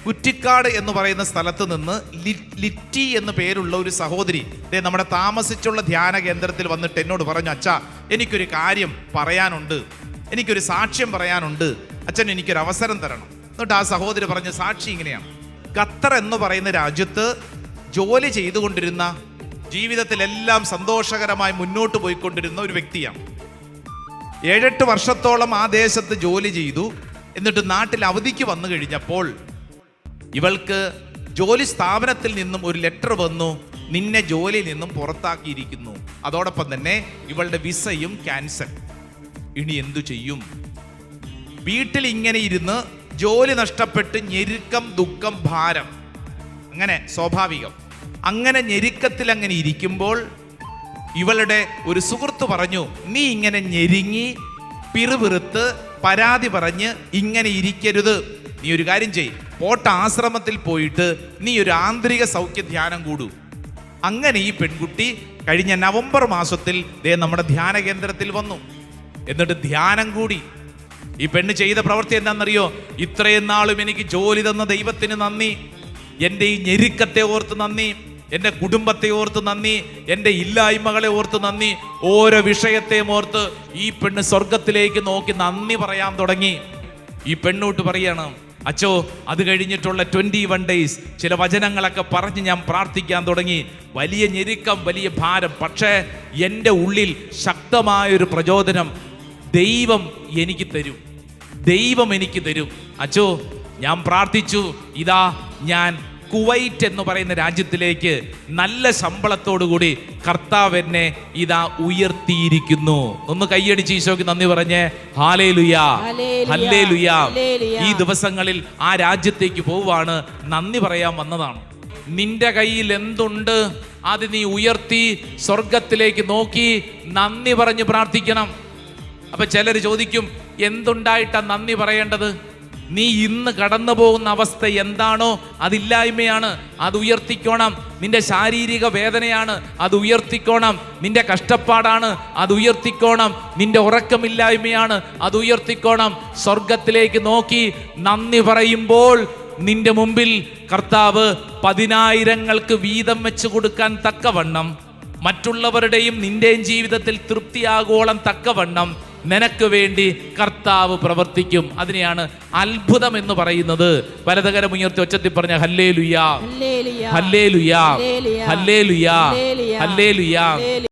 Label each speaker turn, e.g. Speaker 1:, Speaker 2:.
Speaker 1: കുറ്റിക്കാട് എന്ന് പറയുന്ന സ്ഥലത്ത് നിന്ന് ലിറ്റി എന്ന് പേരുള്ള ഒരു സഹോദരി നമ്മുടെ താമസിച്ചുള്ള ധ്യാന കേന്ദ്രത്തിൽ വന്നിട്ട് എന്നോട് പറഞ്ഞു, അച്ഛാ എനിക്കൊരു കാര്യം പറയാനുണ്ട്, എനിക്കൊരു സാക്ഷ്യം പറയാനുണ്ട്, അച്ഛൻ എനിക്കൊരു അവസരം തരണം. എന്നിട്ട് ആ സഹോദരി പറഞ്ഞ സാക്ഷി ഇങ്ങനെയാണ്: ഖത്തർ എന്ന് പറയുന്ന രാജ്യത്ത് ജോലി ചെയ്തുകൊണ്ടിരുന്ന, ജീവിതത്തിലെല്ലാം സന്തോഷകരമായി മുന്നോട്ട് പോയിക്കൊണ്ടിരുന്ന ഒരു വ്യക്തിയാണ്. 7-8 വർഷത്തോളം ആ ദേശത്ത് ജോലി ചെയ്തു. എന്നിട്ട് നാട്ടിൽ അവധിക്ക് വന്നു കഴിഞ്ഞപ്പോൾ ഇവൾക്ക് ജോലി സ്ഥാപനത്തിൽ നിന്നും ഒരു ലെറ്റർ വന്നു, നിന്നെ ജോലിയിൽ നിന്നും പുറത്താക്കിയിരിക്കുന്നു. അതോടൊപ്പം തന്നെ ഇവളുടെ വിസയും ക്യാൻസൽ. ഇനി എന്തു ചെയ്യും? വീട്ടിൽ ഇങ്ങനെ ഇരുന്ന് ജോലി നഷ്ടപ്പെട്ട് ഞെരുക്കം, ദുഃഖം, ഭാരം, അങ്ങനെ സ്വാഭാവികം. അങ്ങനെ ഞെരുക്കത്തിൽ അങ്ങനെ ഇരിക്കുമ്പോൾ ഇവളുടെ ഒരു സുഹൃത്ത് പറഞ്ഞു, നീ ഇങ്ങനെ ഞെരുങ്ങി പിറുപിറുത്ത് പരാതി പറഞ്ഞ് ഇങ്ങനെ ഇരിക്കരുത്. നീ ഒരു കാര്യം ചെയ്യ്, പോട്ട ആശ്രമത്തിൽ പോയിട്ട് നീ ഒരു ആന്തരിക സൗഖ്യ ധ്യാനം കൂടൂ. അങ്ങനെ ഈ പെൺകുട്ടി കഴിഞ്ഞ നവംബർ മാസത്തിൽ നമ്മുടെ ധ്യാന കേന്ദ്രത്തിൽ വന്നു. എന്നിട്ട് ധ്യാനം കൂടി. ഈ പെണ്ണ് ചെയ്ത പ്രവൃത്തി എന്താണെന്നറിയോ? ഇത്രയും നാളും എനിക്ക് ജോലി തന്ന ദൈവത്തിന് നന്ദി, എൻ്റെ ഈ ഞെരുക്കത്തെ ഓർത്ത് നന്ദി, എൻ്റെ കുടുംബത്തെ ഓർത്ത് നന്ദി, എൻ്റെ ഇല്ലായ്മകളെ ഓർത്ത് നന്ദി, ഓരോ വിഷയത്തെയും ഓർത്ത് ഈ പെണ്ണ് സ്വർഗത്തിലേക്ക് നോക്കി നന്ദി പറയാൻ തുടങ്ങി. ഈ പെണ്ണോട്ട് പറയാണ്, അച്ചോ അത് കഴിഞ്ഞിട്ടുള്ള 21 days ചില വചനങ്ങളൊക്കെ പറഞ്ഞ് ഞാൻ പ്രാർത്ഥിക്കാൻ തുടങ്ങി. വലിയ ഞെരുക്കം, വലിയ ഭാരം, പക്ഷേ എൻ്റെ ഉള്ളിൽ ശക്തമായൊരു പ്രചോദനം ദൈവം എനിക്ക് തരും, ദൈവം എനിക്ക് തരും. അച്ചോ ഞാൻ പ്രാർത്ഥിച്ചു, ഇതാ ഞാൻ കുവൈറ്റ് എന്ന് പറയുന്ന രാജ്യത്തിലേക്ക് നല്ല ശമ്പളത്തോടുകൂടി കർത്താവ് എന്നെ ഇതാ ഉയർത്തിയിരിക്കുന്നു. ഒന്ന് കൈയടിച്ച് ഈശോയ്ക്ക് നന്ദി പറഞ്ഞേ. ഹല്ലേലൂയാ, ഹല്ലേലൂയാ. ഈ ദിവസങ്ങളിൽ ആ രാജ്യത്തേക്ക് പോവാണ്, നന്ദി പറയാൻ വന്നതാണ്. നിന്റെ കയ്യിൽ എന്തുണ്ട് അത് നീ ഉയർത്തി സ്വർഗത്തിലേക്ക് നോക്കി നന്ദി പറഞ്ഞ് പ്രാർത്ഥിക്കണം. അപ്പൊ ചിലർ ചോദിക്കും, എന്തുണ്ടായിട്ടാ നന്ദി പറയേണ്ടത്? നീ ഇന്ന് കടന്നു പോകുന്ന അവസ്ഥ എന്താണോ അതില്ലായ്മയാണ്, അത് ഉയർത്തിക്കോണം. നിന്റെ ശാരീരിക വേദനയാണ്, അത് ഉയർത്തിക്കോണം. നിന്റെ കഷ്ടപ്പാടാണ്, അത് ഉയർത്തിക്കോണം. നിന്റെ ഉറക്കമില്ലായ്മയാണ്, അത് ഉയർത്തിക്കോണം. സ്വർഗത്തിലേക്ക് നോക്കി നന്ദി പറയുമ്പോൾ നിന്റെ മുമ്പിൽ കർത്താവ് 10,000-ങ്ങൾക്ക് വീതം വെച്ച് കൊടുക്കാൻ തക്കവണ്ണം, മറ്റുള്ളവരുടെയും നിന്റെയും ജീവിതത്തിൽ തൃപ്തിയാകോളം തക്കവണ്ണം നിനക്ക് വേണ്ടി കർത്താവ് പ്രവർത്തിക്കും. അതിനെയാണ് അത്ഭുതം എന്ന് പറയുന്നത്. വലതുകരം ഉയർത്തി ഒച്ചത്തിൽ പറഞ്ഞ ഹല്ലേലൂയാ, ഹല്ലേലൂയാ, ഹല്ലേലൂയാ, ഹല്ലേലൂയാ.